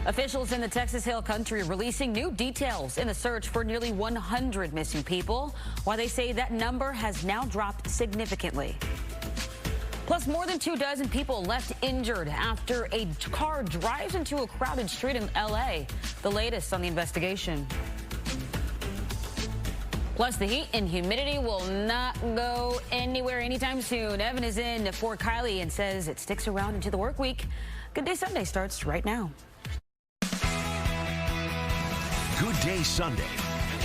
Officials in the Texas Hill Country are releasing new details in the search for nearly 100 missing people, while they say that number has now dropped significantly. Plus, more than 24 people left injured after a car drives into a crowded street in L.A. The latest on the investigation. Plus, the heat and humidity will not go anywhere anytime soon. Evan is in for Kylie and says it sticks around into the work week. Good Day Sunday starts right now. Good Day Sunday,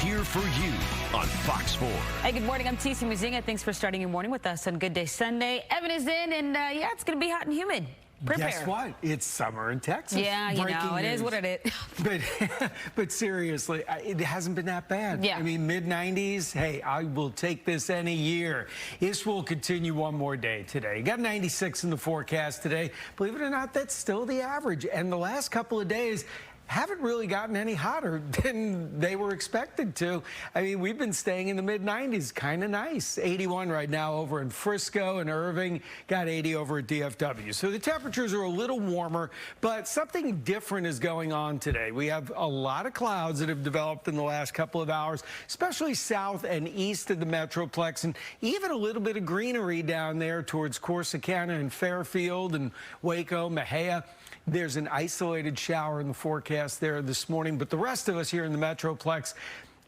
here for you on Fox 4. Hey, good morning. I'm Tisia. Thanks for starting your morning with us on Good Day Sunday. Evan is in, and yeah, it's going to be hot and humid. Prepare. Guess what? It's summer in Texas. Yeah, you know, it is what it is. But seriously, it hasn't been that bad. Yeah. I mean, mid-90s, hey, I will take this any year. This will continue one more day today. Got 96 in the forecast today. Believe it or not, that's still the average. And the last couple of days haven't really gotten any hotter than they were expected to. I mean, we've been staying in the mid-90s, kind of nice. 81 right now over in Frisco and Irving, got 80 over at DFW. So the temperatures are a little warmer, but something different is going on today. We have a lot of clouds that have developed in the last couple of hours, especially south and east of the Metroplex, and even a little bit of greenery down there towards Corsicana and Fairfield and Waco, Mejia. There's an isolated shower in the forecast there this morning, but the rest of us here in the Metroplex,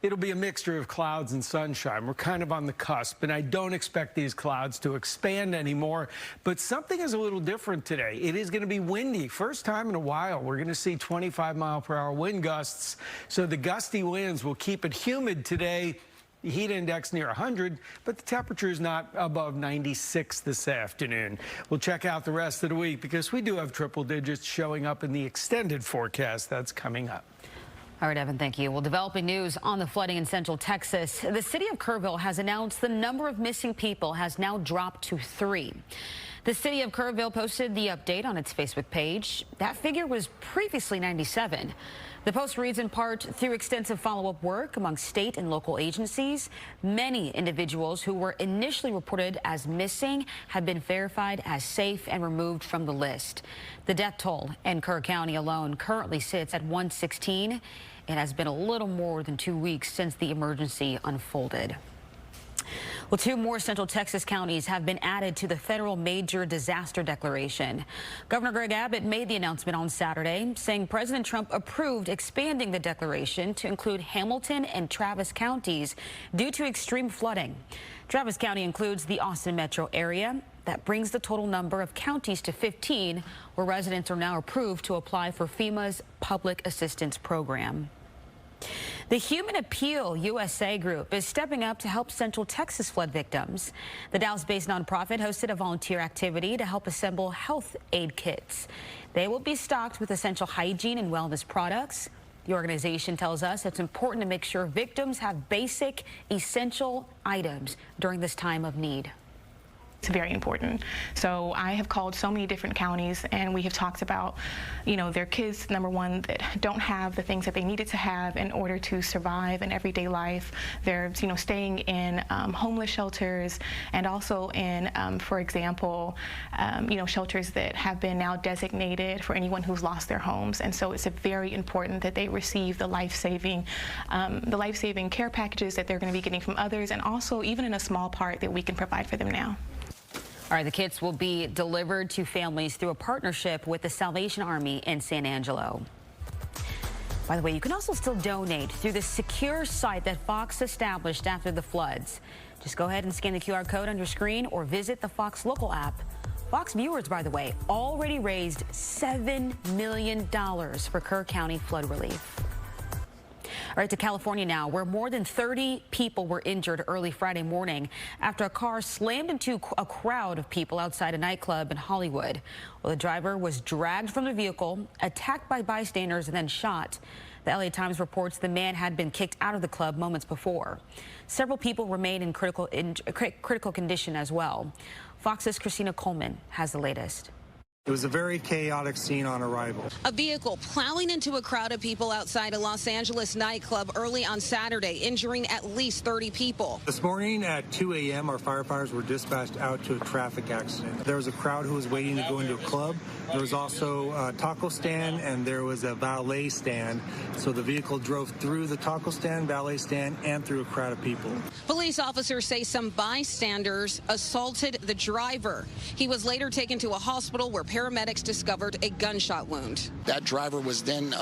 it'll be a mixture of clouds and sunshine. We're kind of on the cusp, and I don't expect these clouds to expand anymore, but something is a little different today. It is going to be windy. First time in a while, we're going to see 25-mile-per-hour wind gusts, so the gusty winds will keep it humid today. The heat index near 100, but the temperature is not above 96 this afternoon. We'll check out the rest of the week because we do have triple digits showing up in the extended forecast that's coming up. All right, Evan, thank you. Well, developing news on the flooding in central Texas. The city of Kerrville has announced the number of missing people has now dropped to 3. The city of Kerrville posted the update on its Facebook page. That figure was previously 97. The post reads in part, through extensive follow-up work among state and local agencies, many individuals who were initially reported as missing have been verified as safe and removed from the list. The death toll in Kerr County alone currently sits at 116. It has been a little more than 2 weeks since the emergency unfolded. Well, 2 more central Texas counties have been added to the federal major disaster declaration. Governor Greg Abbott made the announcement on Saturday, saying President Trump approved expanding the declaration to include Hamilton and Travis counties due to extreme flooding. Travis County includes the Austin metro area. That brings the total number of counties to 15, where residents are now approved to apply for FEMA's Public Assistance Program. The Human Appeal USA group is stepping up to help Central Texas flood victims. The Dallas-based nonprofit hosted a volunteer activity to help assemble health aid kits. They will be stocked with essential hygiene and wellness products. The organization tells us it's important to make sure victims have basic, essential items during this time of need. It's very important. So I have called so many different counties, and we have talked about, you know, their kids, number one, that don't have the things that they needed to have in order to survive in everyday life. They're, you know, staying in homeless shelters, and also in, for example, you know, shelters that have been now designated for anyone who's lost their homes. And so it's very important that they receive the life-saving care packages that they're going to be getting from others, and also even in a small part that we can provide for them now. All right, the kits will be delivered to families through a partnership with the Salvation Army in San Angelo. By the way, you can also still donate through the secure site that Fox established after the floods. Just go ahead and scan the QR code on your screen or visit the Fox local app. Fox viewers, by the way, already raised $7 million for Kerr County flood relief. All right, to California now, where more than 30 people were injured early Friday morning after a car slammed into a crowd of people outside a nightclub in Hollywood. Well, the driver was dragged from the vehicle, attacked by bystanders, and then shot. The LA Times reports the man had been kicked out of the club moments before. Several people remain in critical condition as well. Fox's Christina Coleman has the latest. It was a very chaotic scene on arrival. A vehicle plowing into a crowd of people outside a Los Angeles nightclub early on Saturday, injuring at least 30 people. This morning at 2 a.m., our firefighters were dispatched out to a traffic accident. There was a crowd who was waiting to go into a club. There was also a taco stand, and there was a valet stand. So the vehicle drove through the taco stand, valet stand, and through a crowd of people. Police officers say some bystanders assaulted the driver. He was later taken to a hospital where paramedics discovered a gunshot wound. That driver was then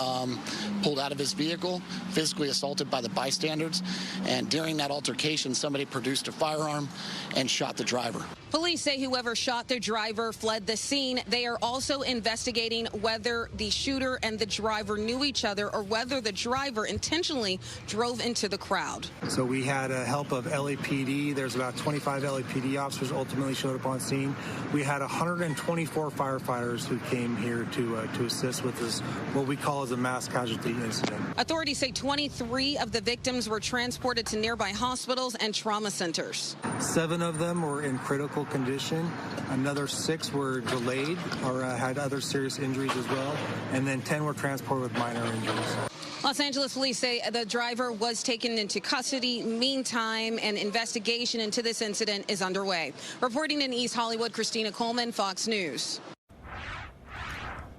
pulled out of his vehicle, physically assaulted by the bystanders, and during that altercation, somebody produced a firearm and shot the driver. Police say whoever shot the driver fled the scene. They are also investigating whether the shooter and the driver knew each other or whether the driver intentionally drove into the crowd. So we had help of LAPD. There's about 25 LAPD officers ultimately showed up on scene. We had 124 firefighters who came here to assist with this, what we call as a mass casualty incident. Authorities say 23 of the victims were transported to nearby hospitals and trauma centers. 7 of them were in critical condition. Another 6 were delayed or had other serious injuries as well. And then 10 were transported with minor injuries. Los Angeles police say the driver was taken into custody. Meantime, an investigation into this incident is underway. Reporting in East Hollywood, Christina Coleman, Fox News.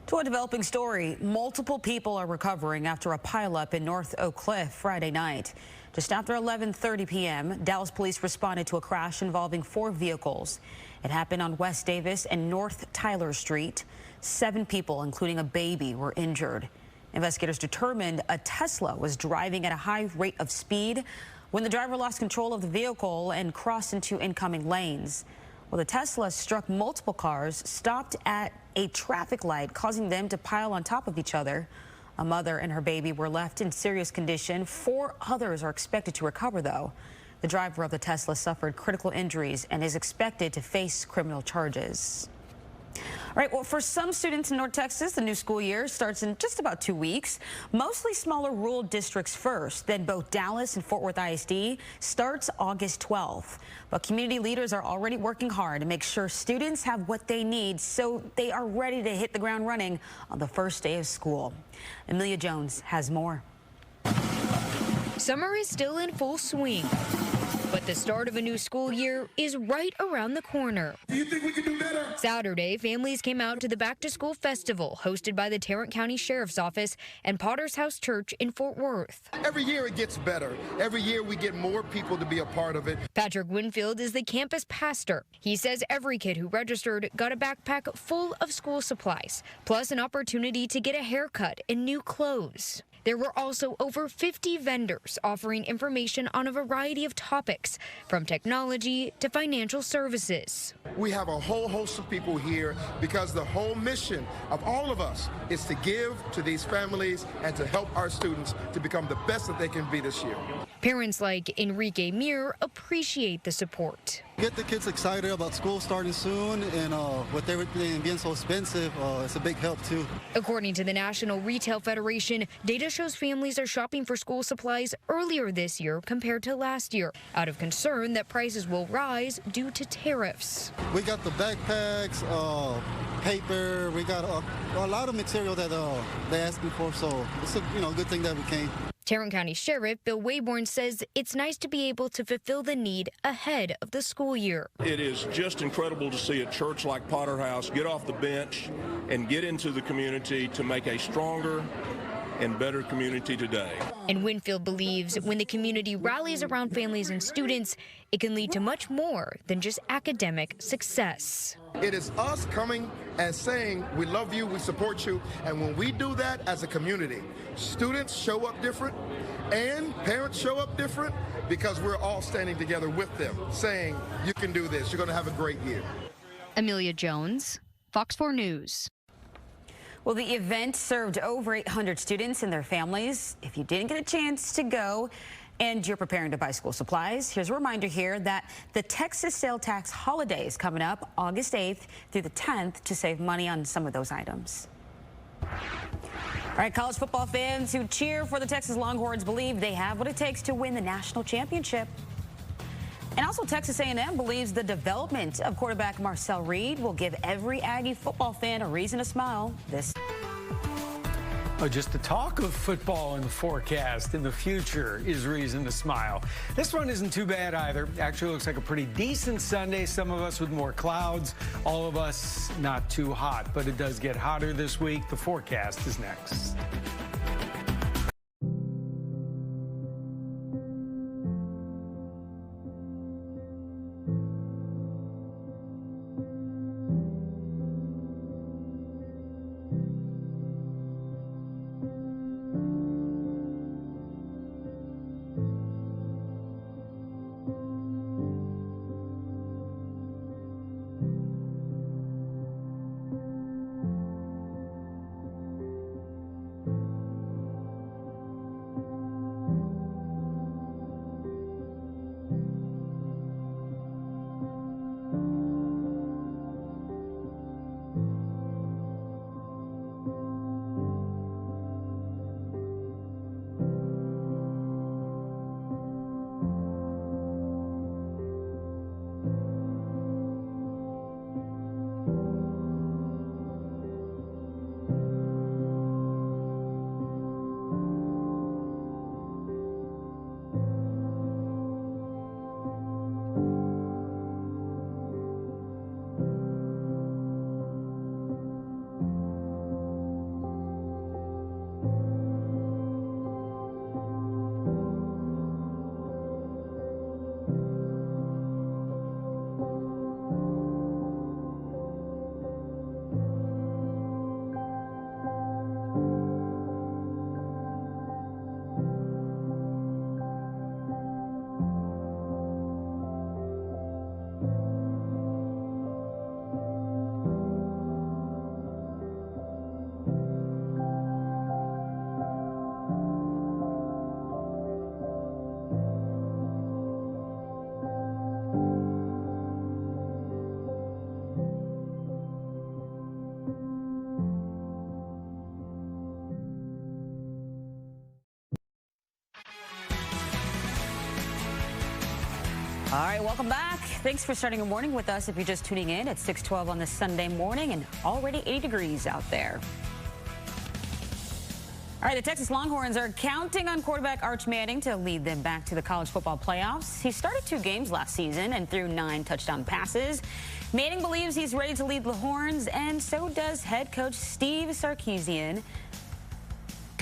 To a developing story, multiple people are recovering after a pileup in North Oak Cliff Friday night. Just after 11:30 p.m., Dallas police responded to a crash involving 4 vehicles. It happened on West Davis and North Tyler Street. 7 people, including a baby, were injured. Investigators determined a Tesla was driving at a high rate of speed when the driver lost control of the vehicle and crossed into incoming lanes. Well, the Tesla struck multiple cars, stopped at a traffic light, causing them to pile on top of each other. A mother and her baby were left in serious condition. 4 others are expected to recover, though. The driver of the Tesla suffered critical injuries and is expected to face criminal charges. All right, well, for some students in North Texas, the new school year starts in just about 2 weeks. Mostly smaller rural districts first, then both Dallas and Fort Worth ISD starts August 12th. But community leaders are already working hard to make sure students have what they need so they are ready to hit the ground running on the first day of school. Amelia Jones has more. Summer is still in full swing, but the start of a new school year is right around the corner. Do you think we can do better? Saturday, families came out to the Back to School Festival hosted by the Tarrant County Sheriff's Office and Potter's House Church in Fort Worth. Every year it gets better. Every year we get more people to be a part of it. Patrick Winfield is the campus pastor. He says every kid who registered got a backpack full of school supplies, plus an opportunity to get a haircut and new clothes. There were also over 50 vendors offering information on a variety of topics, from technology to financial services. We have a whole host of people here because the whole mission of all of us is to give to these families and to help our students to become the best that they can be this year. Parents like Enrique Muir appreciate the support. Get the kids excited about school starting soon, and with everything being so expensive, it's a big help too. According to the National Retail Federation, data shows families are shopping for school supplies earlier this year compared to last year, out of concern that prices will rise due to tariffs. We got the backpacks, paper, we got a lot of material that they're asking for, so it's a good thing that we came. Tarrant County Sheriff Bill Wayborn says it's nice to be able to fulfill the need ahead of the school year. It is just incredible to see a church like Potter House get off the bench and get into the community to make a stronger and better community today. And Winfield believes when the community rallies around families and students, it can lead to much more than just academic success. It is us coming and saying, we love you, we support you, and when we do that as a community, students show up different and parents show up different because we're all standing together with them, saying, you can do this, you're going to have a great year. Amelia Jones, Fox 4 News. Well, the event served over 800 students and their families. If you didn't get a chance to go and you're preparing to buy school supplies, here's a reminder here that the Texas sale tax holiday is coming up August 8th through the 10th to save money on some of those items. All right, college football fans who cheer for the Texas Longhorns believe they have what it takes to win the national championship. And also, Texas A&M believes the development of quarterback Marcel Reed will give every Aggie football fan a reason to smile this. Oh, just the talk of football in the forecast in the future is reason to smile. This one isn't too bad either. Actually looks like a pretty decent Sunday. Some of us with more clouds, all of us not too hot, but it does get hotter this week. The forecast is next. All right, welcome back. Thanks for starting your morning with us. If you're just tuning in, it's 6:12 on this Sunday morning and already 80 degrees out there. All right, the Texas Longhorns are counting on quarterback Arch Manning to lead them back to the college football playoffs. He started 2 games last season and threw 9 touchdown passes. Manning believes he's ready to lead the Horns, and so does head coach Steve Sarkisian.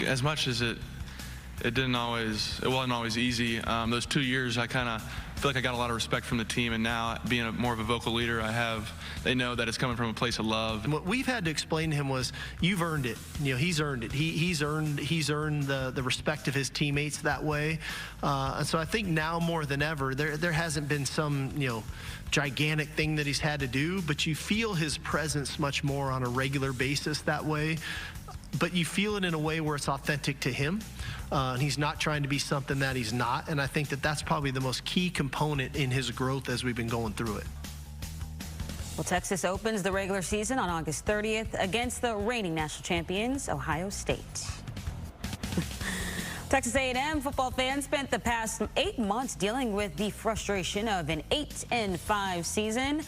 As much as it wasn't always easy. Those 2 years, I kind of feel like I got a lot of respect from the team, and now being more of a vocal leader, they know that it's coming from a place of love. And what we've had to explain to him was, you've earned it. You know, he's earned it. He's earned the respect of his teammates that way. And so I think now more than ever, there hasn't been some, gigantic thing that he's had to do, but you feel his presence much more on a regular basis that way. But you feel it in a way where it's authentic to him. And he's not trying to be something that he's not. And I think that that's probably the most key component in his growth as we've been going through it. Well, Texas opens the regular season on August 30th against the reigning national champions, Ohio State. Texas A&M football fans spent the past 8 months dealing with the frustration of an 8-5 season.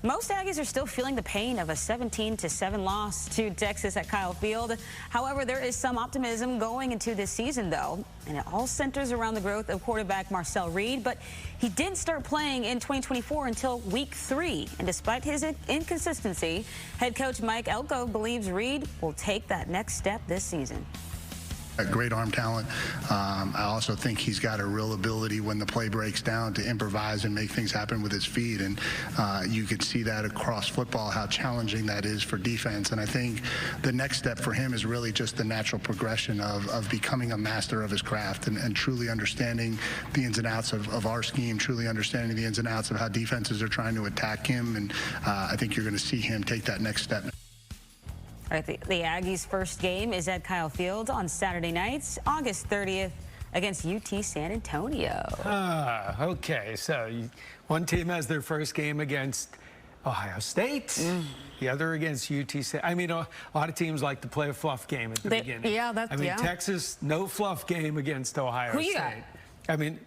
Most Aggies are still feeling the pain of a 17-7 loss to Texas at Kyle Field. However, there is some optimism going into this season, though, and it all centers around the growth of quarterback Marcel Reed. But he didn't start playing in 2024 until week 3, and despite his inconsistency, head coach Mike Elko believes Reed will take that next step this season. Great arm talent. I also think he's got a real ability when the play breaks down to improvise and make things happen with his feet. And you could see that across football, how challenging that is for defense. And I think the next step for him is really just the natural progression of becoming a master of his craft and truly understanding the ins and outs of our scheme, truly understanding the ins and outs of how defenses are trying to attack him. And I think you're going to see him take that next step. All right, the Aggies' first game is at Kyle Field on Saturday nights, August 30th, against UT San Antonio. Okay, so one team has their first game against Ohio State, the other against UT. I mean, a lot of teams like to play a fluff game at the beginning. Yeah, that's Texas, no fluff game against Ohio State. Who you got? I mean,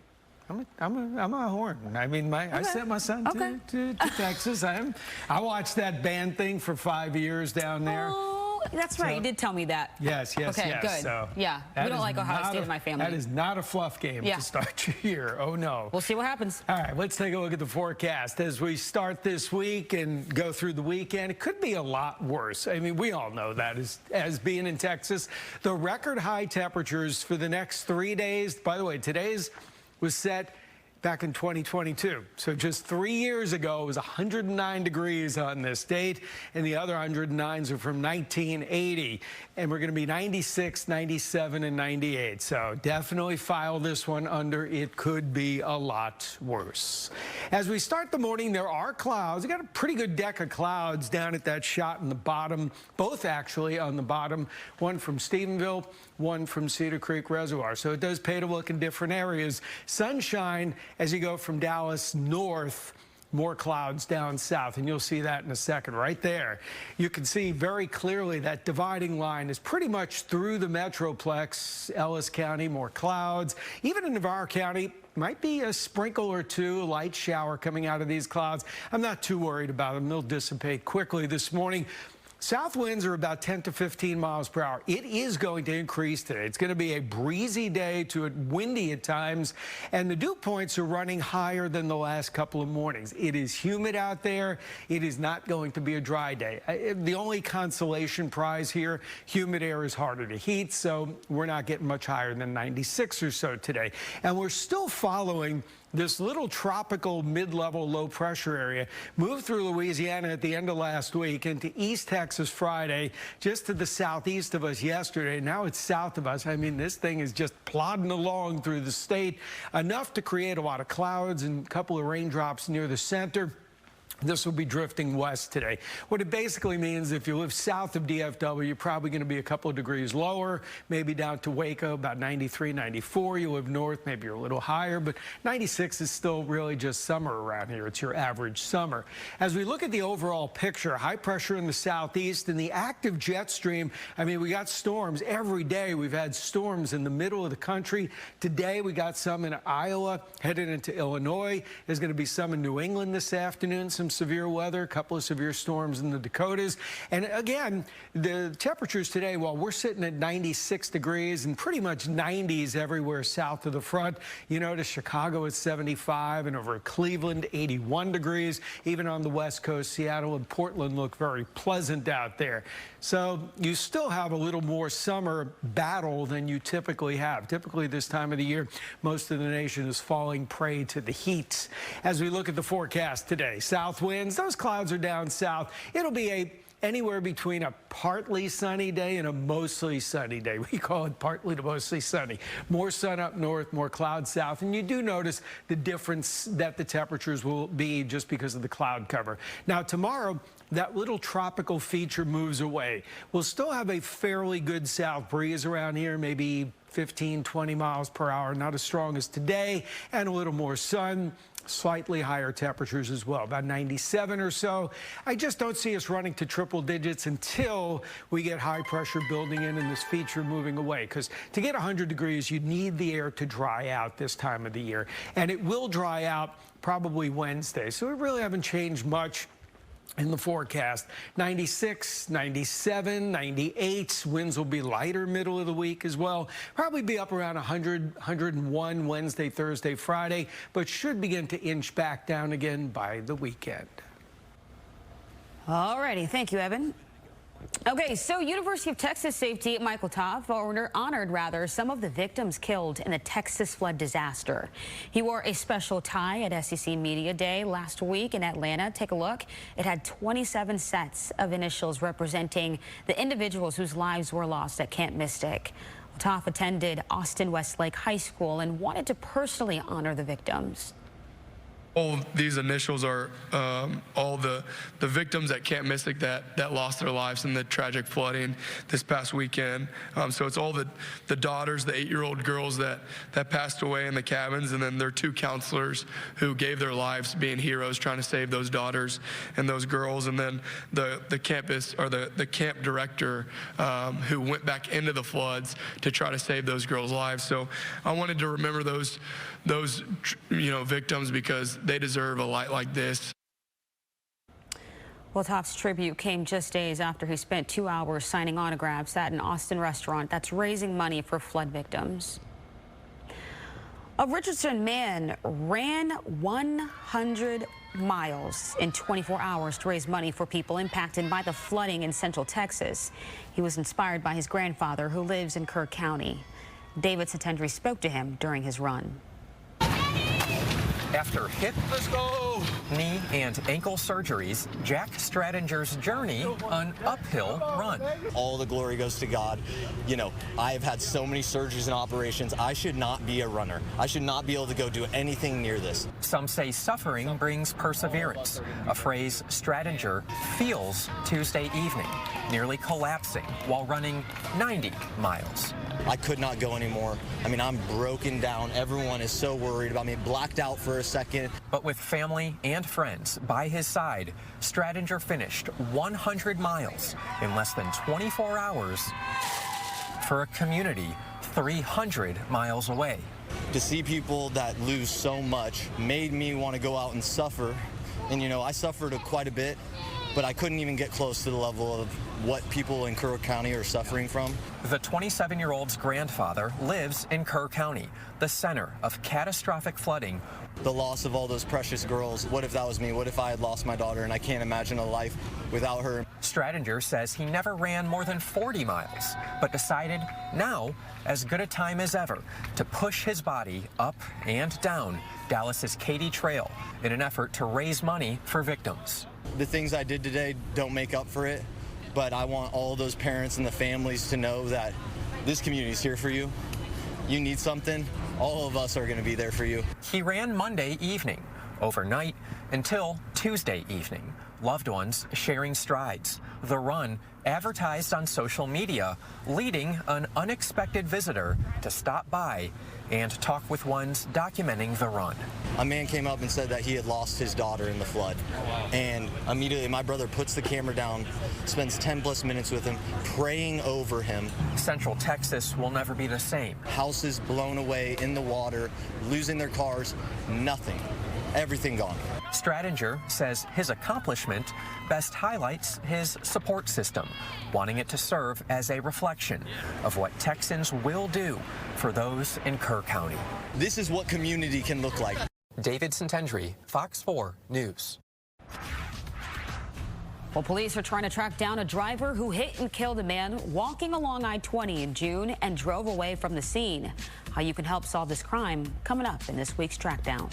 I'm a horn. I mean, I sent my son to Texas. I watched that band thing for 5 years down there. Oh, that's right. You did tell me that. Yes. Okay, good. So yeah, we don't like Ohio State in my family. That is not a fluff game to start your year. Oh, no. We'll see what happens. All right, let's take a look at the forecast. As we start this week and go through the weekend, it could be a lot worse. I mean, we all know that as being in Texas. The record high temperatures for the next 3 days, by the way, today's was set back in 2022. So just 3 years ago, it was 109 degrees on this date, and the other 109s are from 1980. And we're going to be 96, 97, and 98. So definitely file this one under. It could be a lot worse. As we start the morning, there are clouds. We got a pretty good deck of clouds down at that shot in the bottom, both actually on the bottom, one from Stephenville, one from Cedar Creek Reservoir. So it does pay to look in different areas. Sunshine as you go from Dallas north, more clouds down south, and you'll see that in a second. Right there, you can see very clearly that dividing line is pretty much through the Metroplex. Ellis County, more clouds. Even in Navarre County, might be a sprinkle or two, a light shower coming out of these clouds. I'm not too worried about them. They'll dissipate quickly this morning. South winds are about 10 to 15 miles per hour. It is going to increase today. It's going to be a breezy day to windy at times, and the dew points are running higher than the last couple of mornings. It is humid out there. It is not going to be a dry day. The only consolation prize here, humid air is harder to heat, so we're not getting much higher than 96 or so today. And we're still following this little tropical mid-level low pressure area moved through Louisiana at the end of last week into East Texas Friday, just to the southeast of us yesterday. Now it's south of us. I mean, this thing is just plodding along through the state, enough to create a lot of clouds and a couple of raindrops near the center. This will be drifting west today. What it basically means, if you live south of DFW, you're probably going to be a couple of degrees lower, maybe down to Waco, about 93, 94. You live north, maybe you're a little higher, but 96 is still really just summer around here. It's your average summer. As we look at the overall picture, high pressure in the southeast and the active jet stream, I mean, we got storms every day. We've had storms in the middle of the country. Today, we got some in Iowa, headed into Illinois. There's going to be some in New England this afternoon, some severe weather, a couple of severe storms in the Dakotas. And again, the temperatures today, while we're sitting at 96 degrees and pretty much 90s everywhere south of the front, you notice Chicago at 75 and over Cleveland, 81 degrees. Even on the West Coast, Seattle and Portland look very pleasant out there. So you still have a little more summer battle than you typically have. Typically this time of the year, most of the nation is falling prey to the heat. As we look at the forecast today, south winds, those clouds are down south. It'll be anywhere between a partly sunny day and a mostly sunny day. We call it partly to mostly sunny. More sun up north, more clouds south. And you do notice the difference that the temperatures will be just because of the cloud cover. Now tomorrow, that little tropical feature moves away. We'll still have a fairly good south breeze around here, maybe 15, 20 miles per hour, not as strong as today, and a little more sun. Slightly higher temperatures as well, about 97 or so. I just don't see us running to triple digits until we get high pressure building in and this feature moving away. Because to get 100 degrees, you need the air to dry out this time of the year. And it will dry out probably Wednesday. So we really haven't changed much in the forecast. 96, 97, 98. Winds will be lighter middle of the week as well. Probably be up around 100, 101 Wednesday, Thursday, Friday, but should begin to inch back down again by the weekend. All righty. Thank you, Evan. Okay, so University of Texas safety Michael Toff honored some of the victims killed in the Texas flood disaster. He wore a special tie at SEC Media Day last week in Atlanta. Take a look. It had 27 sets of initials representing the individuals whose lives were lost at Camp Mystic. Toff attended Austin Westlake High School and wanted to personally honor the victims. All these initials are all the victims at Camp Mystic that lost their lives in the tragic flooding this past weekend. So it's all the daughters, the 8-year-old girls that passed away in the cabins, and then their 2 counselors who gave their lives being heroes trying to save those daughters and those girls, and then the campus or the camp director who went back into the floods to try to save those girls' lives. So I wanted to remember those victims because they deserve a light like this. Well, Topp's tribute came just days after he spent 2 hours signing autographs at an Austin restaurant that's raising money for flood victims. A Richardson man ran 100 miles in 24 hours to raise money for people impacted by the flooding in Central Texas. He was inspired by his grandfather, who lives in Kerr County. David Satendry spoke to him during his run. After hip, knee, and ankle surgeries, Jack Stradinger's journey, an uphill run. All the glory goes to God. You know, I have had so many surgeries and operations. I should not be a runner. I should not be able to go do anything near this. Some say suffering brings perseverance, a phrase Stradinger feels Tuesday evening, nearly collapsing while running 90 miles. I could not go anymore. I mean, I'm broken down. Everyone is so worried about me, blacked out for a second. But with family and friends by his side, Stradinger finished 100 miles in less than 24 hours for a community 300 miles away. To see people that lose so much made me want to go out and suffer. And, you know, I suffered quite a bit, but I couldn't even get close to the level of what people in Kerr County are suffering from. The 27-year-old's grandfather lives in Kerr County, the center of catastrophic flooding. The loss of all those precious girls. What if that was me? What if I had lost my daughter and I can't imagine a life without her? Stradinger says he never ran more than 40 miles, but decided now, as good a time as ever, to push his body up and down Dallas's Katy Trail in an effort to raise money for victims. The things I did today don't make up for it, but I want all those parents and the families to know that this community is here for you. You need something, all of us are going to be there for you. He ran Monday evening, overnight until Tuesday evening. Loved ones sharing strides. The run advertised on social media, leading an unexpected visitor to stop by and talk with ones documenting the run. A man came up and said that he had lost his daughter in the flood. And immediately my brother puts the camera down, spends 10+ minutes with him, praying over him. Central Texas will never be the same. Houses blown away in the water, losing their cars, nothing. Everything gone. Stradinger says his accomplishment best highlights his support system, wanting it to serve as a reflection of what Texans will do for those in Kerr County. This is what community can look like. David Satendry, Fox 4 News. Well, police are trying to track down a driver who hit and killed a man walking along I-20 in June and drove away from the scene. How you can help solve this crime coming up in this week's Trackdown.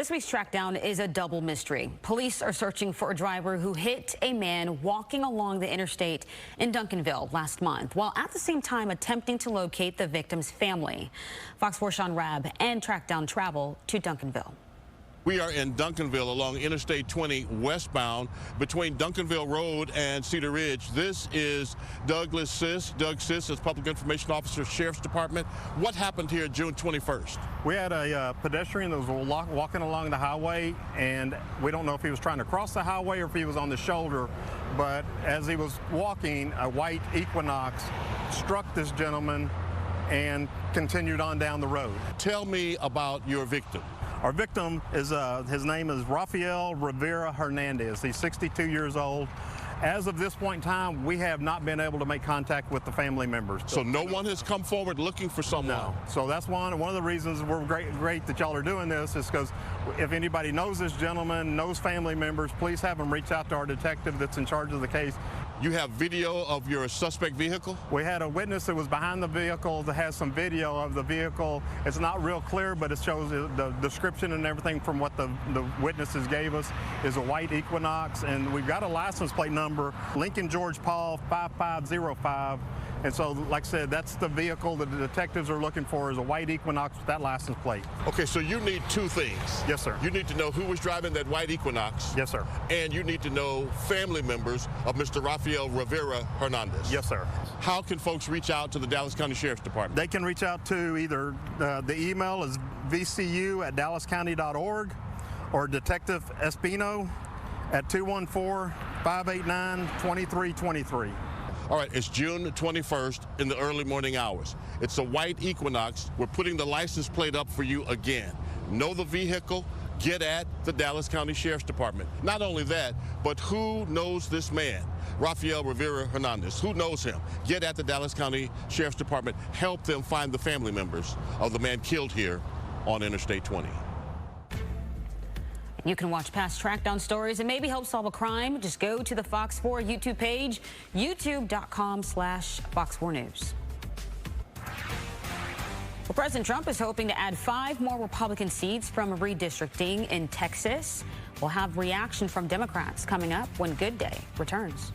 This week's Trackdown is a double mystery. Police are searching for a driver who hit a man walking along the interstate in Duncanville last month, while at the same time attempting to locate the victim's family. Fox 4's Sean Rabb and Trackdown travel to Duncanville. We are in Duncanville along Interstate 20 westbound between Duncanville Road and Cedar Ridge. This is Doug Siss is Public Information Officer, Sheriff's Department. What happened here June 21st? We had a pedestrian that was walking along the highway, and we don't know if he was trying to cross the highway or if he was on the shoulder, but as he was walking, a white Equinox struck this gentleman and continued on down the road. Tell me about your victim. Our victim is, his name is Rafael Rivera Hernandez. He's 62 years old. As of this point in time, we have not been able to make contact with the family members. So no one has come forward looking for someone? No. So that's one of the reasons we're great that y'all are doing this, is because if anybody knows this gentleman, knows family members, please have them reach out to our detective that's in charge of the case. You have video of your suspect vehicle? We had a witness that was behind the vehicle that has some video of the vehicle. It's not real clear, but it shows the description and everything from what the witnesses gave us is a white Equinox, and we've got a license plate number, Lincoln George Paul 5505. And so, like I said, that's the vehicle that the detectives are looking for, is a white Equinox with that license plate. Okay, so you need two things. Yes, sir. You need to know who was driving that white Equinox. Yes, sir. And you need to know family members of Mr. Rafael Rivera Hernandez. Yes, sir. How can folks reach out to the Dallas County Sheriff's Department? They can reach out to either the email is vcu@dallascounty.org or Detective Espino at 214-589-2323. All right, it's June 21st in the early morning hours. It's a white Equinox. We're putting the license plate up for you again. Know the vehicle, get at the Dallas County Sheriff's Department. Not only that, but who knows this man, Rafael Rivera Hernandez? Who knows him? Get at the Dallas County Sheriff's Department. Help them find the family members of the man killed here on Interstate 20. You can watch past Trackdown stories and maybe help solve a crime. Just go to the Fox 4 YouTube page, youtube.com/Fox4 News. Well, President Trump is hoping to add 5 more Republican seats from redistricting in Texas. We'll have reaction from Democrats coming up when Good Day returns.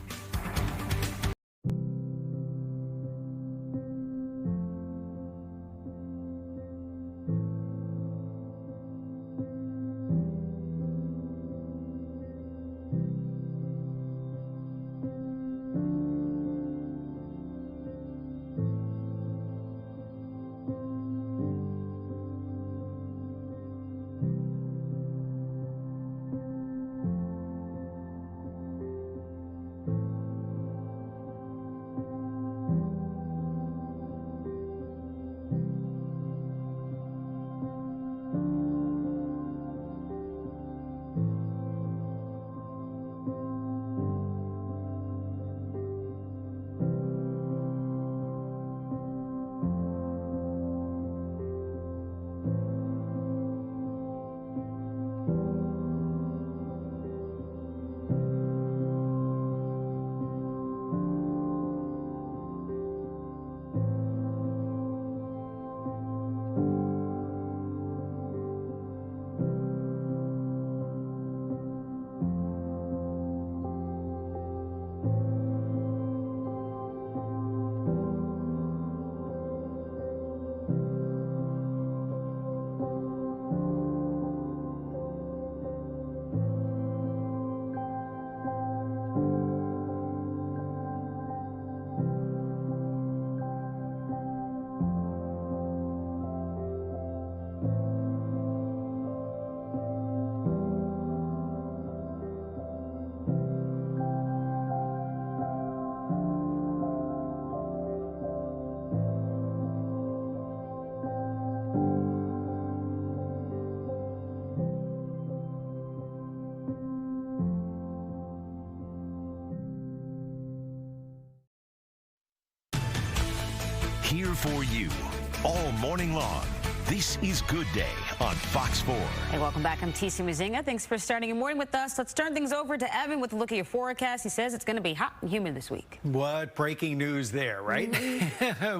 Here for you all morning long. This is Good Day on Fox 4. Hey, welcome back. I'm Tisia. Thanks for starting your morning with us. Let's turn things over to Evan with a look at your forecast. He says it's going to be hot and humid this week. What breaking news there, right?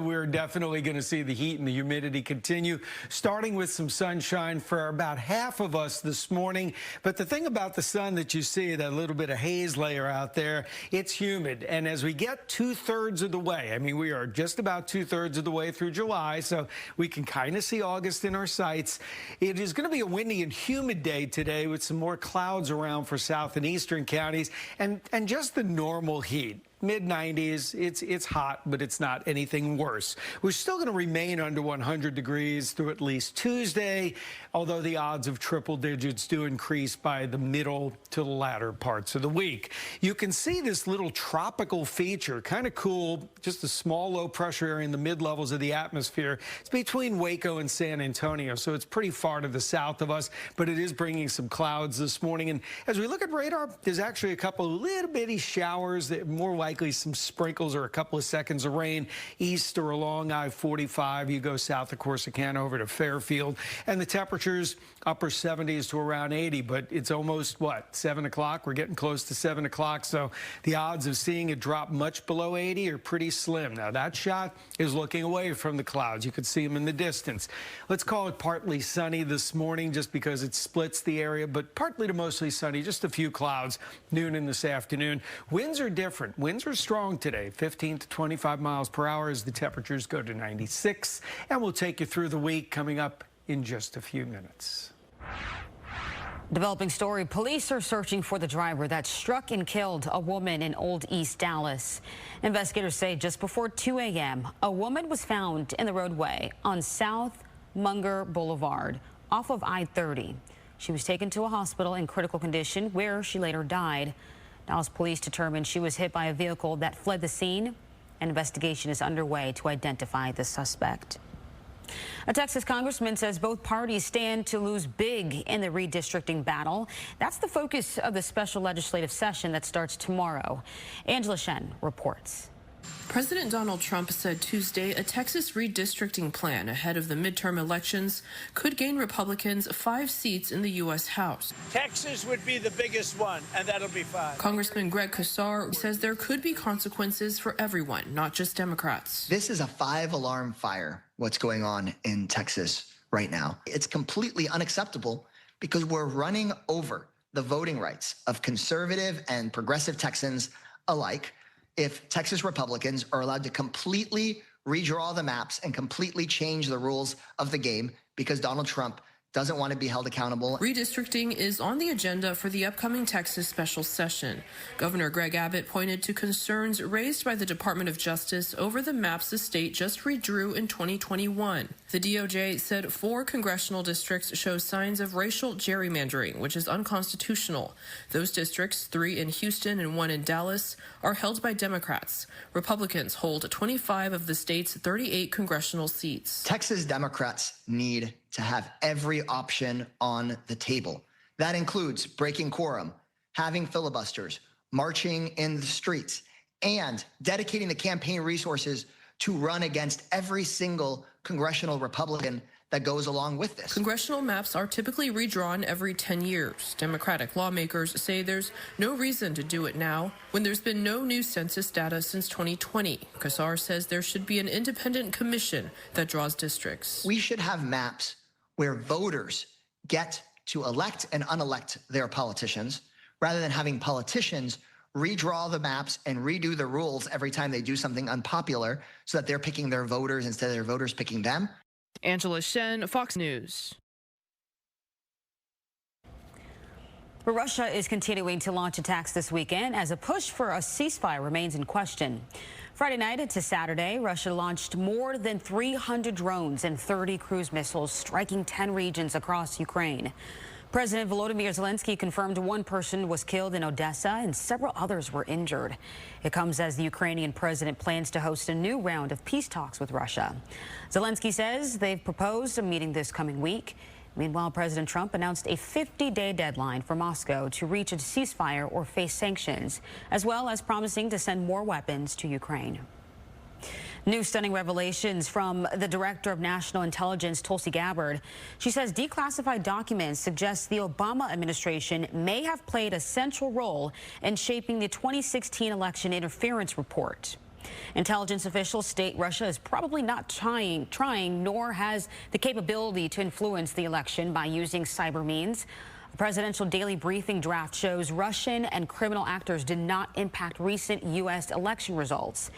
We're definitely going to see the heat and the humidity continue, starting with some sunshine for about half of us this morning. But the thing about the sun that you see, that little bit of haze layer out there, it's humid. And as we get 2/3 of the way, I mean, we are just about 2/3 of the way through July, so we can kind of see August in our sights. It is going to be a windy and humid day today with some more clouds around for south and eastern counties and just the normal heat. Mid-90s, it's hot, but it's not anything worse. We're still going to remain under 100 degrees through at least Tuesday, although the odds of triple digits do increase by the middle to the latter parts of the week. You can see this little tropical feature, kind of cool, just a small low pressure area in the mid-levels of the atmosphere. It's between Waco and San Antonio, so it's pretty far to the south of us, but it is bringing some clouds this morning. And as we look at radar, there's actually a couple of little bitty showers that more likely some sprinkles or a couple of seconds of rain east or along I-45. You go south of Corsicana over to Fairfield, and the temperatures upper 70s to around 80, but it's almost, what, 7 o'clock? We're getting close to 7 o'clock, so the odds of seeing it drop much below 80 are pretty slim. Now, that shot is looking away from the clouds. You could see them in the distance. Let's call it partly sunny this morning just because it splits the area, but partly to mostly sunny, just a few clouds noon and this afternoon. Winds are different. Winds are strong today, 15 to 25 miles per hour as the temperatures go to 96, and we'll take you through the week coming up in just a few minutes. Developing story, police are searching for the driver that struck and killed a woman in Old East Dallas. Investigators say just before 2 a.m., a woman was found in the roadway on South Munger Boulevard off of I-30. She was taken to a hospital in critical condition where she later died. Dallas police determined she was hit by a vehicle that fled the scene. An investigation is underway to identify the suspect. A Texas congressman says both parties stand to lose big in the redistricting battle. That's the focus of the special legislative session that starts tomorrow. Angela Shen reports. President Donald Trump said Tuesday a Texas redistricting plan ahead of the midterm elections could gain Republicans 5 seats in the U.S. House. Texas would be the biggest one, and that'll be 5. Congressman Greg Casar says there could be consequences for everyone, not just Democrats. This is a 5-alarm fire, what's going on in Texas right now. It's completely unacceptable because we're running over the voting rights of conservative and progressive Texans alike if Texas Republicans are allowed to completely redraw the maps and completely change the rules of the game because Donald Trump doesn't want to be held accountable. Redistricting is on the agenda for the upcoming Texas special session. Governor Greg Abbott pointed to concerns raised by the Department of Justice over the maps the state just redrew in 2021. The DOJ said 4 congressional districts show signs of racial gerrymandering, which is unconstitutional. Those districts, 3 in Houston and 1 in Dallas, are held by Democrats. Republicans hold 25 of the state's 38 congressional seats. Texas Democrats need to have every option on the table. That includes breaking quorum, having filibusters, marching in the streets, and dedicating the campaign resources to run against every single congressional Republican that goes along with this. Congressional maps are typically redrawn every 10 years. Democratic lawmakers say there's no reason to do it now when there's been no new census data since 2020. Casar says there should be an independent commission that draws districts. We should have maps where voters get to elect and unelect their politicians rather than having politicians redraw the maps and redo the rules every time they do something unpopular so that they're picking their voters instead of their voters picking them. Angela Shen, Fox News. Russia is continuing to launch attacks this weekend as a push for a ceasefire remains in question. Friday night into Saturday, Russia launched more than 300 drones and 30 cruise missiles, striking 10 regions across Ukraine. President Volodymyr Zelensky confirmed 1 person was killed in Odessa and several others were injured. It comes as the Ukrainian president plans to host a new round of peace talks with Russia. Zelensky says they've proposed a meeting this coming week. Meanwhile, President Trump announced a 50-day deadline for Moscow to reach a ceasefire or face sanctions, as well as promising to send more weapons to Ukraine. New stunning revelations from the Director of National Intelligence, Tulsi Gabbard. She says declassified documents suggest the Obama administration may have played a central role in shaping the 2016 election interference report. Intelligence officials state Russia is probably not trying, nor has the capability to influence the election by using cyber means. A presidential daily briefing draft shows Russian and criminal actors did not impact recent U.S. election results.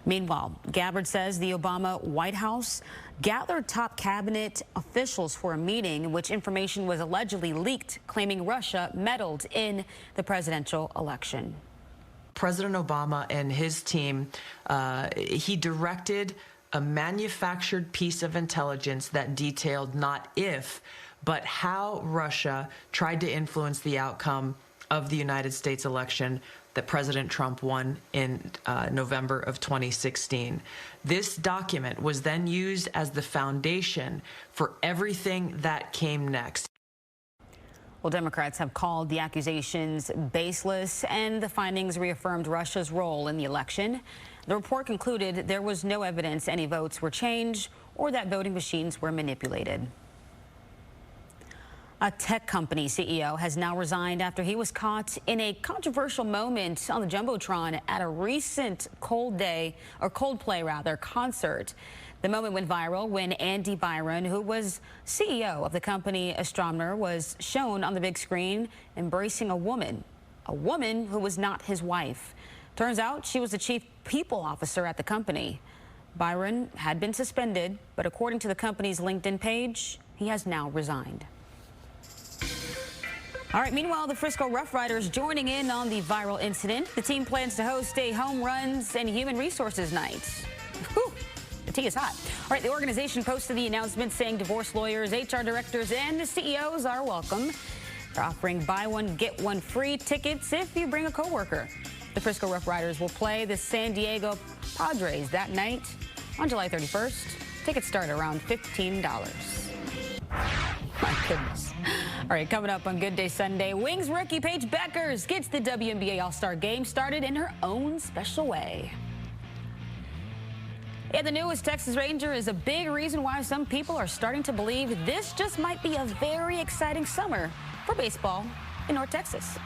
Meanwhile, Gabbard says the Obama White House gathered top cabinet officials for a meeting in which information was allegedly leaked, claiming Russia meddled in the presidential election. President Obama and his team, he directed a manufactured piece of intelligence that detailed not if, but how Russia tried to influence the outcome of the United States election that President Trump won in November of 2016. This document was then used as the foundation for everything that came next. Well, Democrats have called the accusations baseless, and the findings reaffirmed Russia's role in the election. The report concluded there was no evidence any votes were changed or that voting machines were manipulated. A tech company CEO has now resigned after he was caught in a controversial moment on the Jumbotron at a recent Coldplay concert. The moment went viral when Andy Byron, who was CEO of the company Astronomer, was shown on the big screen embracing a woman who was not his wife. Turns out she was the chief people officer at the company. Byron had been suspended, but according to the company's LinkedIn page, he has now resigned. All right, meanwhile, the Frisco Rough Riders joining in on the viral incident. The team plans to host a home runs and human resources night. Whew. The tea is hot. All right, the organization posted the announcement saying divorce lawyers, HR directors, and the CEOs are welcome. They're offering buy one, get one free tickets if you bring a coworker. The Frisco Rough Riders will play the San Diego Padres that night on July 31st. Tickets start around $15. My goodness. All right, coming up on Good Day Sunday, Wings rookie Paige Beckers gets the WNBA All-Star Game started in her own special way. And the newest Texas Ranger is a big reason why some people are starting to believe this just might be a very exciting summer for baseball in North Texas.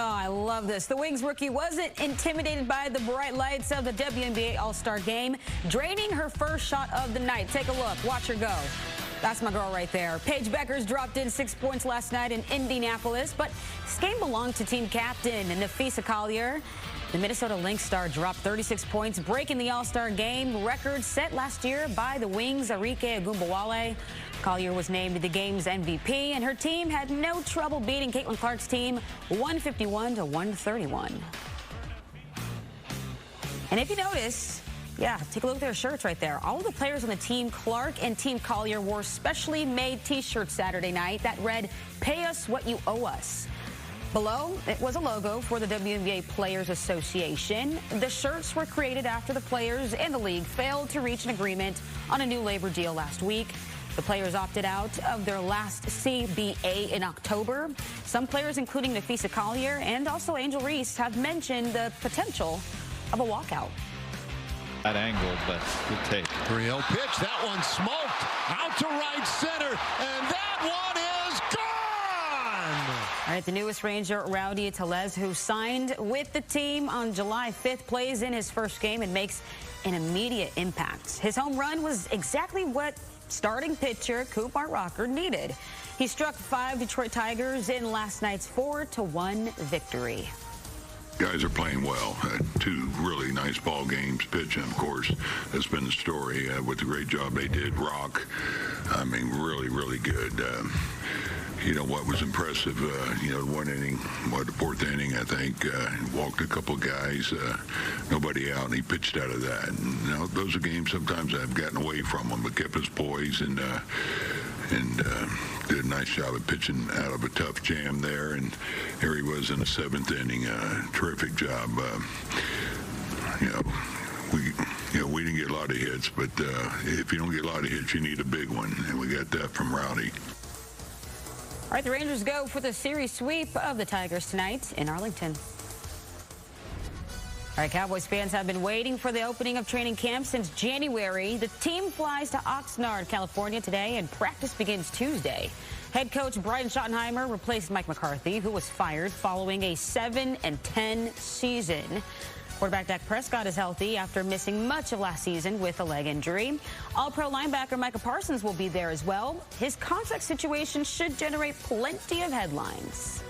I love this. The Wings rookie wasn't intimidated by the bright lights of the WNBA All-Star game, draining her first shot of the night. Take a look. Watch her go. That's my girl right there. Paige Beckers dropped in 6 points last night in Indianapolis, but this game belonged to team captain Tisia Collier. The Minnesota Lynx star dropped 36 points, breaking the All-Star game record set last year by the Wings' Arike Ogunbowale. Collier was named the game's MVP, and her team had no trouble beating Caitlin Clark's team 151 to 131. And if you notice, yeah, take a look at their shirts right there. All of the players on the team, Clark and Team Collier, wore specially made T-shirts Saturday night that read, "Pay us what you owe us." Below, it was a logo for the WNBA Players Association. The shirts were created after the players and the league failed to reach an agreement on a new labor deal last week. The players opted out of their last CBA in October. Some players, including Tisia Collier and also Angel Reese, have mentioned the potential of a walkout. That angle, but good take. 3-0 pitch. That one smoked out to right center, and that one is gone. All right, the newest Ranger, Rowdy Tellez, who signed with the team on July 5th, plays in his first game and makes an immediate impact. His home run was exactly what starting pitcher Kumar Rocker needed. He struck 5 Detroit Tigers in last night's 4-1 victory. Guys are playing well. Had 2 really nice ball games. Pitching, of course, has been the story with the great job they did. Rock, I mean, really, really good. You know, what was impressive, you know, one inning, the 4th inning, I think, walked a couple guys, nobody out, and he pitched out of that. And, you know, those are games sometimes I've gotten away from him, but kept his poise and did a nice job of pitching out of a tough jam there. And here he was in the 7th inning. Terrific job. We didn't get a lot of hits, but if you don't get a lot of hits, you need a big one, and we got that from Rowdy. All right, the Rangers go for the series sweep of the Tigers tonight in Arlington. All right, Cowboys fans have been waiting for the opening of training camp since January. The team flies to Oxnard, California today, and practice begins Tuesday. Head coach Brian Schottenheimer replaced Mike McCarthy, who was fired following a 7-10 season. Quarterback Dak Prescott is healthy after missing much of last season with a leg injury. All-pro linebacker Micah Parsons will be there as well. His contract situation should generate plenty of headlines.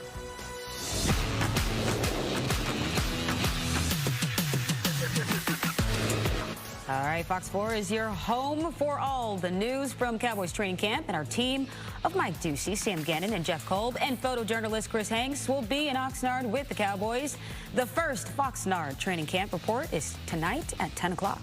All right, Fox 4 is your home for all the news from Cowboys training camp, and our team of Mike Ducey, Sam Gannon, and Jeff Kolb, and photojournalist Chris Hanks will be in Oxnard with the Cowboys. The first Foxnard training camp report is tonight at 10 o'clock.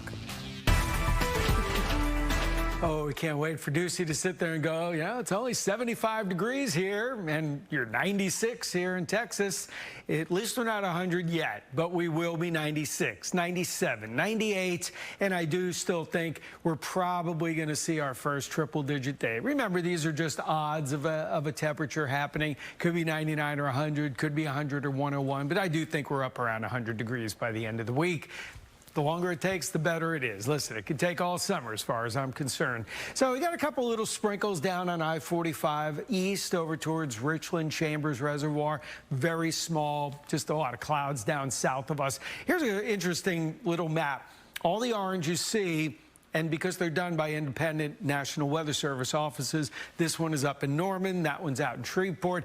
Oh, we can't wait for Ducey to sit there and go, yeah, it's only 75 degrees here, and you're 96 here in Texas. At least we're not 100 yet, but we will be 96, 97, 98, and I do still think we're probably going to see our first triple-digit day. Remember, these are just odds of a temperature happening. Could be 99 or 100, could be 100 or 101, but I do think we're up around 100 degrees by the end of the week. The longer it takes, the better it is. Listen, it could take all summer as far as I'm concerned. So we got a couple little sprinkles down on I-45 east over towards Richland Chambers Reservoir. Very small, just a lot of clouds down south of us. Here's an interesting little map. All the orange you see, and because they're done by independent National Weather Service offices, this one is up in Norman, that one's out in Shreveport.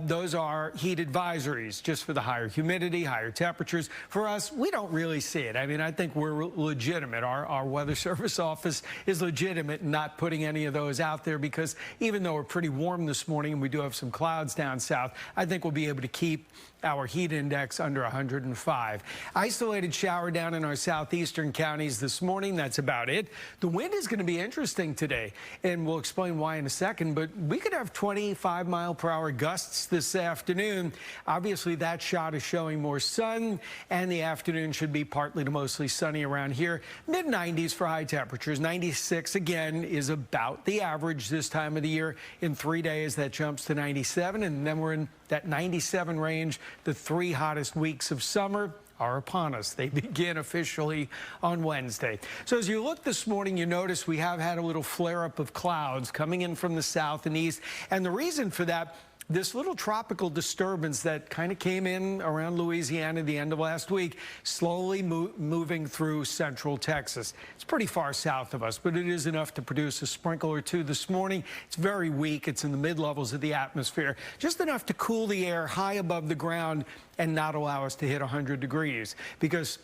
Those are heat advisories, just for the higher humidity, higher temperatures. For us, we don't really see it. I mean, I think we're legitimate. Our Weather Service office is legitimate in not putting any of those out there, because even though we're pretty warm this morning and we do have some clouds down south, I think we'll be able to keep our heat index under 105. Isolated shower down in our southeastern counties this morning. That's about it. The wind is going to be interesting today, and we'll explain why in a second, but we could have 25-mile-per-hour gusts this afternoon. Obviously, that shot is showing more sun, and the afternoon should be partly to mostly sunny around here. Mid-90s for high temperatures. 96, again, is about the average this time of the year. In 3 days, that jumps to 97, and then we're in that 97 range. The 3 hottest weeks of summer are upon us. They begin officially on Wednesday. So as you look this morning, you notice we have had a little flare-up of clouds coming in from the south and east. And the reason for that, this little tropical disturbance that kind of came in around Louisiana the end of last week, slowly moving through central Texas. It's pretty far south of us, but it is enough to produce a sprinkle or two this morning. It's very weak. It's in the mid-levels of the atmosphere, just enough to cool the air high above the ground and not allow us to hit 100 degrees, because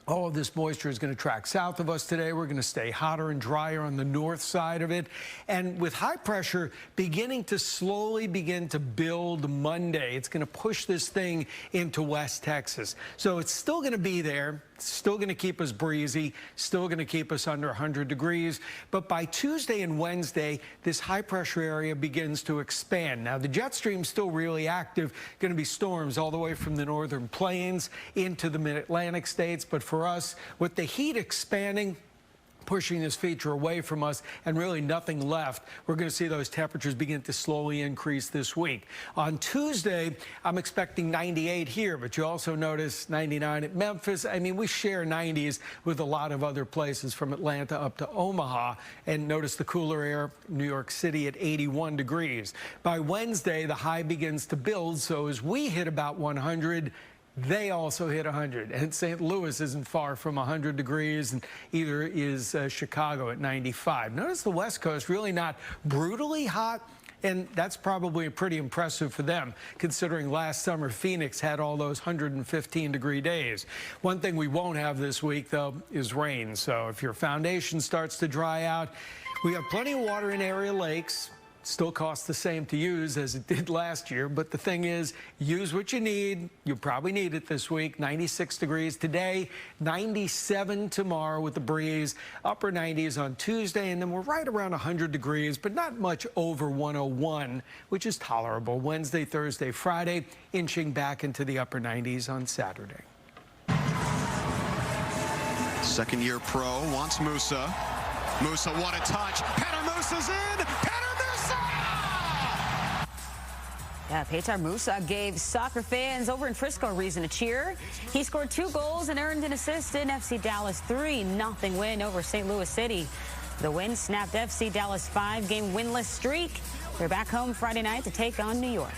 all of this moisture is going to track south of us today. We're going to stay hotter and drier on the north side of it. And with high pressure beginning to slowly begin to build Monday, it's going to push this thing into West Texas. So it's still going to be there. It's still going to keep us breezy, still going to keep us under 100 degrees. But by Tuesday and Wednesday, this high pressure area begins to expand. Now, the jet stream's still really active. Going to be storms all the way from the northern plains into the mid-Atlantic states. But for us, with the heat expanding, pushing this feature away from us and really nothing left, we're going to see those temperatures begin to slowly increase this week. On Tuesday, I'm expecting 98 here, but you also notice 99 at Memphis. I mean, we share 90s with a lot of other places from Atlanta up to Omaha. And notice the cooler air, New York City at 81 degrees. By Wednesday, the high begins to build, so as we hit about 100, they also hit 100, and St. Louis isn't far from 100 degrees, and either is Chicago at 95. Notice the West Coast really not brutally hot, and that's probably pretty impressive for them, considering last summer Phoenix had all those 115-degree days. One thing we won't have this week, though, is rain. So if your foundation starts to dry out, we have plenty of water in area lakes. Still costs the same to use as it did last year, but the thing is, use what you need. You'll probably need it this week. 96 degrees today, 97 tomorrow with the breeze, upper 90s on Tuesday, and then we're right around 100 degrees, but not much over 101, which is tolerable. Wednesday, Thursday, Friday, inching back into the upper 90s on Saturday. Second-year pro wants Musa. Musa, what a touch. Petter Musa's in. Yeah, Petar Musa gave soccer fans over in Frisco a reason to cheer. He scored 2 goals and earned an assist in FC Dallas' 3-0 win over St. Louis City. The win snapped FC Dallas' 5-game winless streak. They're back home Friday night to take on New York.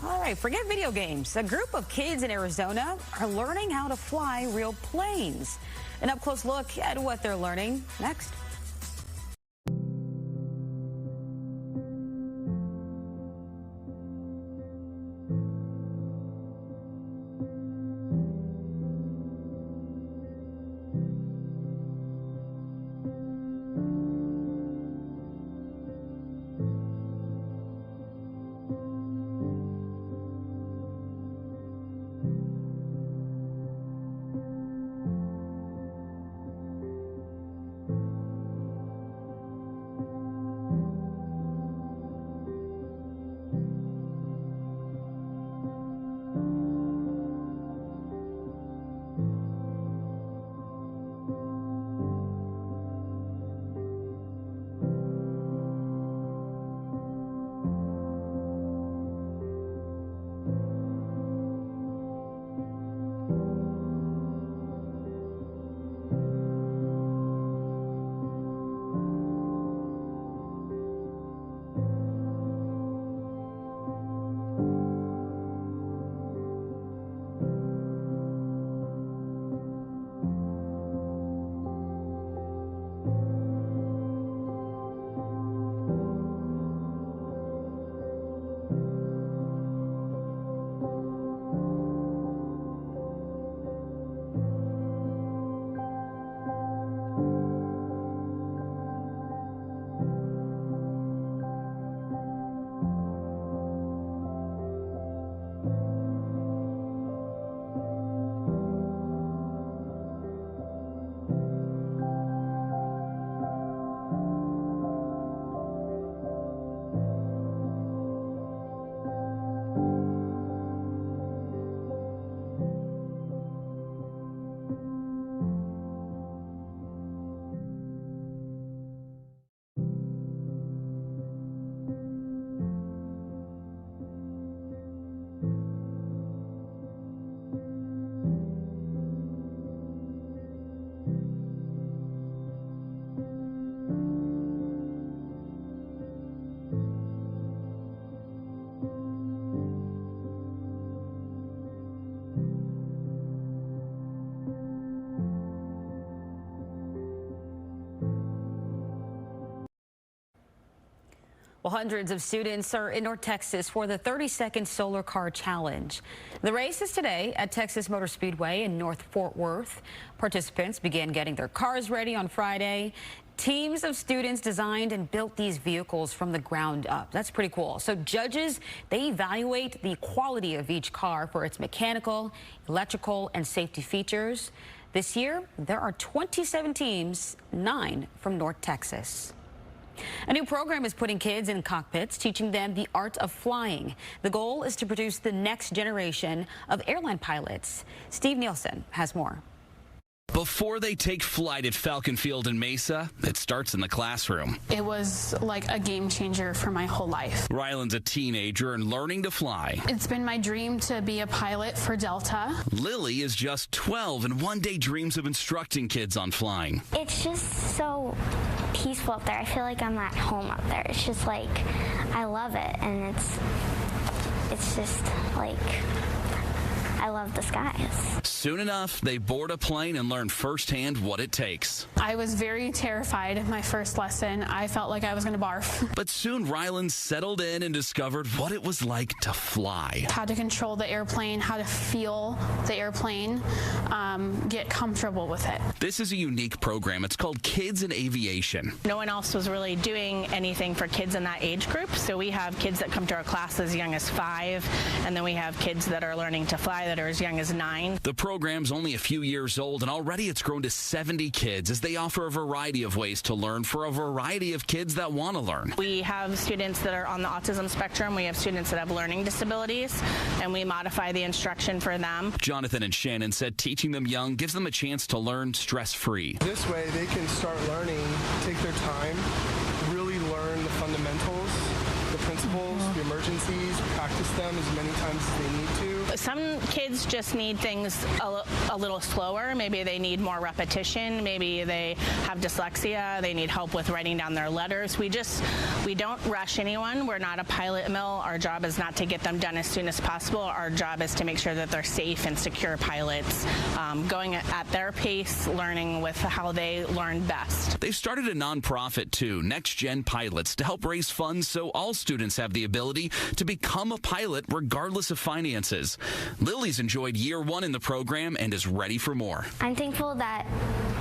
All right, forget video games. A group of kids in Arizona are learning how to fly real planes. An up-close look at what they're learning next. Well, hundreds of students are in North Texas for the 30-second Solar Car Challenge. The race is today at Texas Motor Speedway in North Fort Worth. Participants began getting their cars ready on Friday. Teams of students designed and built these vehicles from the ground up. That's pretty cool. So judges, they evaluate the quality of each car for its mechanical, electrical, and safety features. This year, there are 27 teams, 9 from North Texas. A new program is putting kids in cockpits, teaching them the art of flying. The goal is to produce the next generation of airline pilots. Steve Nielsen has more. Before they take flight at Falcon Field in Mesa, it starts in the classroom. It was like a game changer for my whole life. Rylan's a teenager and learning to fly. It's been my dream to be a pilot for Delta. Lily is just 12 and one day dreams of instructing kids on flying. It's just so peaceful up there. I feel like I'm at home up there. It's just like, I love it, and it's just like, I love the skies. Soon enough, they board a plane and learn firsthand what it takes. I was very terrified my first lesson. I felt like I was going to barf. But soon Rylan settled in and discovered what it was like to fly. How to control the airplane, how to feel the airplane, get comfortable with it. This is a unique program. It's called Kids in Aviation. No one else was really doing anything for kids in that age group. So we have kids that come to our class as young as 5, and then we have kids that are learning to fly that are as young as 9. The program's only a few years old, and already it's grown to 70 kids as they offer a variety of ways to learn for a variety of kids that want to learn. We have students that are on the autism spectrum. We have students that have learning disabilities, and we modify the instruction for them. Jonathan and Shannon said teaching them young gives them a chance to learn stress-free. This way they can start learning, take their time, really learn the fundamentals, the principles, the emergencies, practice them as many times as they need to. Some kids just need things a little slower. Maybe they need more repetition. Maybe they have dyslexia. They need help with writing down their letters. We don't rush anyone. We're not a pilot mill. Our job is not to get them done as soon as possible. Our job is to make sure that they're safe and secure pilots, going at their pace, learning with how they learn best. They've started a nonprofit too, Next Gen Pilots, to help raise funds so all students have the ability to become a pilot regardless of finances. Lily's enjoyed year 1 in the program and is ready for more. I'm thankful that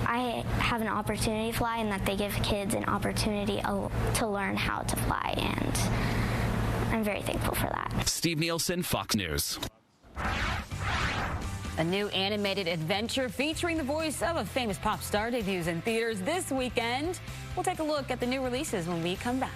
I have an opportunity to fly and that they give kids an opportunity to learn how to fly, and I'm very thankful for that. Steve Nielsen, Fox News. A new animated adventure featuring the voice of a famous pop star debuts in theaters this weekend. We'll take a look at the new releases when we come back.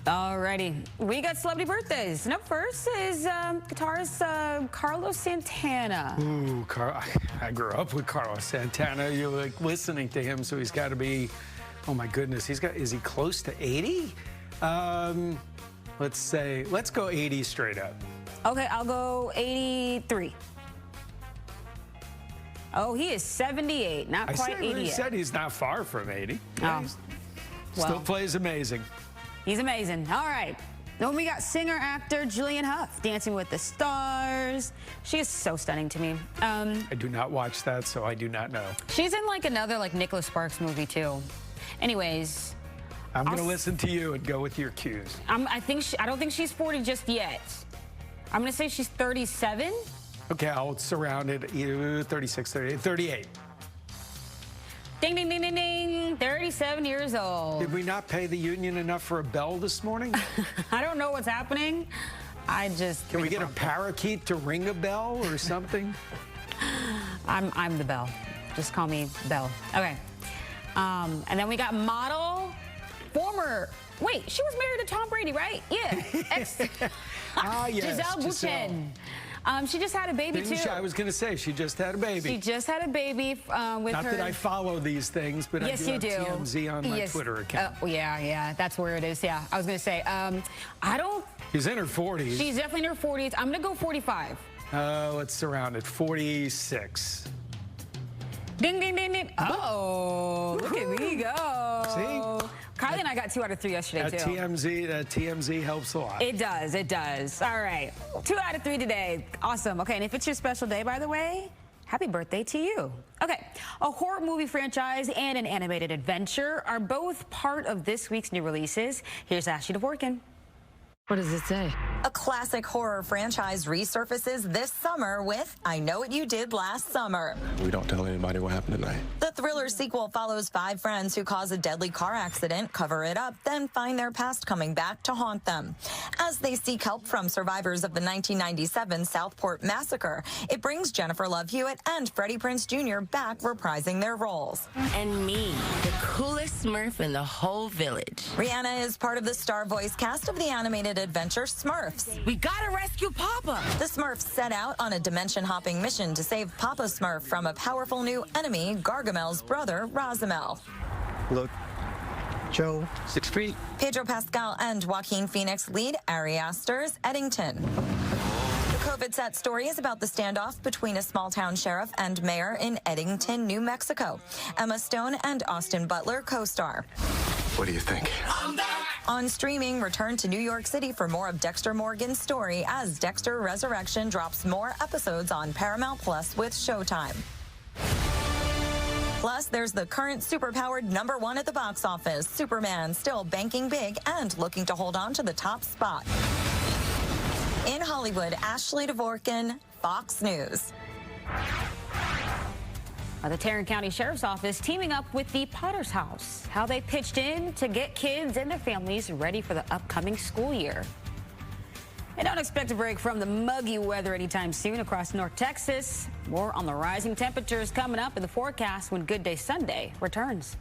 Alrighty, we got celebrity birthdays. And up first is guitarist Carlos Santana. Ooh, I grew up with Carlos Santana. You're like listening to him, so he's got to be, oh my goodness, is he close to 80? Let's go 80 straight up. Okay, I'll go 83. Oh, he is 78, not quite 80 He yet. said he's not far from 80. Oh. Still plays amazing. He's amazing. All right. Then we got singer-actor Julianne Hough, Dancing with the Stars. She is so stunning to me. I do not watch that, so I do not know. She's in like another Nicholas Sparks movie too. Anyways, I'm going to listen to you and go with your cues. I don't think she's 40 just yet. I'm going to say she's 37. Okay, I'll surround it. 36, 38, 38. Ding, ding, ding, ding, ding. 37 years old. Did we not pay the union enough for a bell this morning? I don't know what's happening. Can we get a parakeet to ring a bell or something? I'm the bell. Just call me Belle. Okay. And then we got model, wait, she was married to Tom Brady, right? Yeah. Yes, Gisele Bündchen. She just had a baby, too. I was going to say, she just had a baby. She just had a baby with Not her. Not that I follow these things, but yes, I do have TMZ on my Twitter account. Yeah, that's where it is. Yeah, I was going to say, She's in her 40s. She's definitely in her 40s. I'm going to go 45. Let's surround it. 46. Ding, ding, ding, ding. Uh-oh. Look at me go. See? Kylie and I got 2 out of 3 yesterday, too. TMZ helps a lot. It does. All right. 2 out of 3 today. Awesome. Okay, and if it's your special day, by the way, happy birthday to you. Okay, a horror movie franchise and an animated adventure are both part of this week's new releases. Here's Ashley Dvorkin. What does it say? A classic horror franchise resurfaces this summer with I Know What You Did Last Summer. We don't tell anybody what happened tonight. The thriller sequel follows 5 friends who cause a deadly car accident, cover it up, then find their past coming back to haunt them. As they seek help from survivors of the 1997 Southport massacre, it brings Jennifer Love Hewitt and Freddie Prinze Jr. back reprising their roles. And me, the coolest Smurf in the whole village. Rihanna is part of the star voice cast of the animated adventure Smurfs. We gotta rescue Papa! The Smurfs set out on a dimension-hopping mission to save Papa Smurf from a powerful new enemy, Gargamel's brother, Razamel. Look, Joe, 6 feet. Pedro Pascal and Joaquin Phoenix lead Ari Aster's Eddington. The COVID set story is about the standoff between a small-town sheriff and mayor in Eddington, New Mexico. Emma Stone and Austin Butler co-star. What do you think? On streaming, return to New York City for more of Dexter Morgan's story as Dexter Resurrection drops more episodes on Paramount Plus with Showtime. Plus, there's the current superpowered #1 at the box office, Superman, still banking big and looking to hold on to the top spot. In Hollywood, Ashley Dvorkin, Fox News. The Tarrant County Sheriff's Office teaming up with the Potter's House. How they pitched in to get kids and their families ready for the upcoming school year. And don't expect a break from the muggy weather anytime soon across North Texas. More on the rising temperatures coming up in the forecast when Good Day Sunday returns.